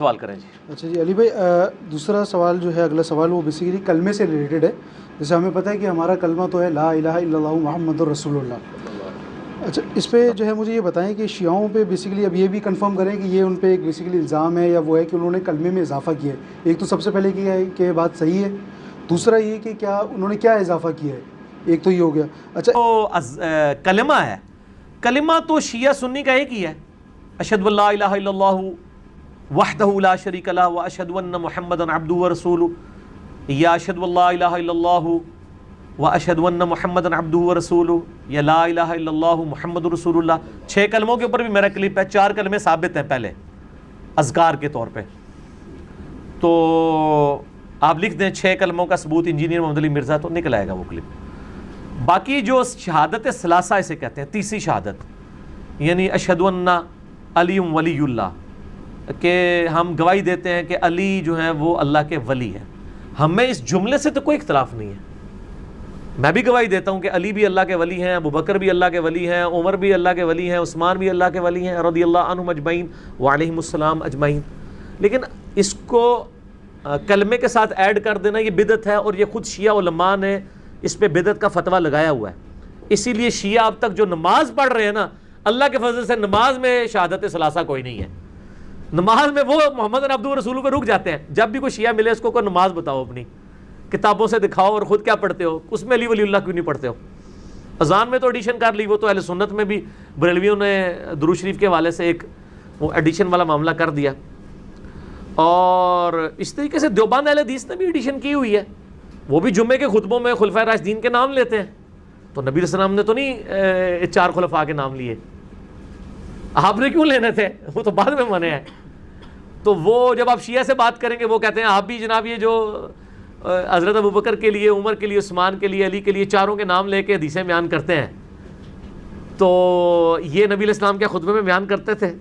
سوال کریں جی۔ اچھا جی علی بھائی، دوسرا سوال جو ہے، اگلا سوال وہ بیسیکلی کلمے سے ریلیٹڈ ہے۔ جیسے ہمیں پتہ ہے کہ ہمارا کلمہ تو ہے لا الہ الا اللہ محمد الرسول اللہ۔ اچھا اس پہ جو ہے مجھے یہ بتائیں کہ شیعوں پہ بیسیکلی اب یہ بھی کنفرم کریں کہ یہ ان پہ ایک بیسیکلی الزام ہے یا وہ ہے کہ انہوں نے کلمے میں اضافہ کیا ہے۔ ایک تو سب سے پہلے کیا ہے کہ یہ بات صحیح ہے، دوسرا یہ کہ کیا انہوں نے کیا اضافہ کیا ہے، ایک تو یہ ہو گیا۔ اچھا تو کلمہ ہے، کلمہ تو شیعہ سنی کا ایک ہی ہے، اشہد ان لا الہ الا اللہ وحدہ لا شریک لہ واشہد ان محمدا عبدہ ورسولہ، یا اشہد ان لا الہ الا اللہ واشہد ان محمدا عبدہ ورسولہ، یا لا الہ الا اللہ محمد رسول اللہ۔ 6 کلموں کے اوپر بھی میرا کلپ ہے، 4 کلمے ثابت ہیں پہلے اذکار کے طور پہ، تو آپ لکھ دیں 6 کلموں کا ثبوت انجینئر محمد علی مرزا، تو نکل آئے گا وہ کلپ۔ باقی جو شہادت ثلاثہ اسے کہتے ہیں، تیسری شہادت، یعنی اشہد ان علی ولی اللہ، کہ ہم گواہی دیتے ہیں کہ علی جو ہیں وہ اللہ کے ولی ہیں۔ ہمیں اس جملے سے تو کوئی اختلاف نہیں ہے، میں بھی گواہی دیتا ہوں کہ علی بھی اللہ کے ولی ہیں، ابو بکر بھی اللہ کے ولی ہیں، عمر بھی اللہ کے ولی ہیں، عثمان بھی اللہ کے ولی ہیں رضی اللہ عنہم اجمعین وعلیہم السلام اجمعین۔ لیکن اس کو کلمے کے ساتھ ایڈ کر دینا یہ بدعت ہے، اور یہ خود شیعہ علماء نے اس پہ بدعت کا فتویٰ لگایا ہوا ہے۔ اسی لیے شیعہ اب تک جو نماز پڑھ رہے ہیں نا، اللہ کے فضل سے نماز میں شہادت ثلاثہ کوئی نہیں ہے، نماز میں وہ محمد عبدہ رسول پہ رک جاتے ہیں۔ جب بھی کوئی شیعہ ملے اس کو نماز بتاؤ، اپنی کتابوں سے دکھاؤ، اور خود کیا پڑھتے ہو، اس میں علی ولی اللہ کیوں نہیں پڑھتے ہو؟ اذان میں تو ایڈیشن کر لی، وہ تو اہل سنت میں بھی بریلویوں نے درود شریف کے حوالے سے ایک وہ ایڈیشن والا معاملہ کر دیا، اور اس طریقے سے دیوبند اہل حدیث نے بھی ایڈیشن کی ہوئی ہے، وہ بھی جمعے کے خطبوں میں خلفائے راشدین کے نام لیتے ہیں۔ تو نبی علیہ السلام نے تو نہیں 4 خلفاء کے نام لیے، آپ نے کیوں لینے تھے؟ وہ تو بعد میں منع ہے۔ تو وہ جب آپ شیعہ سے بات کریں گے وہ کہتے ہیں آپ بھی جناب یہ جو حضرت ابو بکر کے لیے، عمر کے لیے، عثمان کے لیے، علی کے لیے 4 کے نام لے کے حدیثیں بیان کرتے ہیں، تو یہ نبی علیہ السلام کے خطبے میں بیان کرتے تھے؟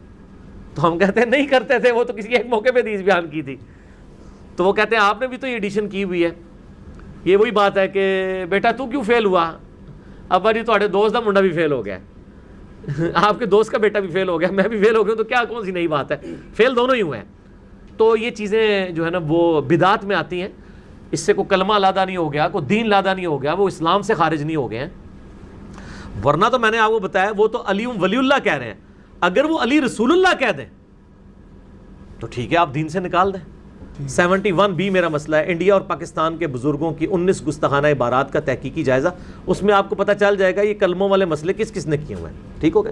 تو ہم کہتے ہیں نہیں کرتے تھے، وہ تو کسی ایک موقع پہ حدیث بیان کی تھی۔ تو وہ کہتے ہیں آپ نے بھی تو یہ ایڈیشن کی ہوئی ہے۔ یہ وہی بات ہے کہ بیٹا تو کیوں فیل ہوا؟ ابا جی تھوڑے دوست کا منڈا بھی فیل ہو گیا، آپ کے دوست کا بیٹا بھی فیل ہو گیا، میں بھی فیل ہو گیا، تو کیا کون سی نئی بات ہے؟ فیل دونوں ہی ہوئے ہیں۔ تو یہ چیزیں جو ہے نا وہ بدعات میں آتی ہیں، اس سے کوئی کلمہ علیحدہ نہیں ہو گیا، کوئی دین علیحدہ نہیں ہو گیا، وہ اسلام سے خارج نہیں ہو گئے ہیں۔ ورنہ تو میں نے آپ کو بتایا وہ تو علی ولی اللہ کہہ رہے ہیں، اگر وہ علی رسول اللہ کہہ دیں تو ٹھیک ہے، آپ دین سے نکال دیں۔ 71B میرا مسئلہ ہے، انڈیا اور پاکستان کے بزرگوں کی 19 گستاخانہ عبارات کا تحقیقی جائزہ، اس میں آپ کو پتہ چل جائے گا یہ کلموں والے مسئلے کس کس نے کیے ہوئے ہیں۔ ٹھیک ہو گیا؟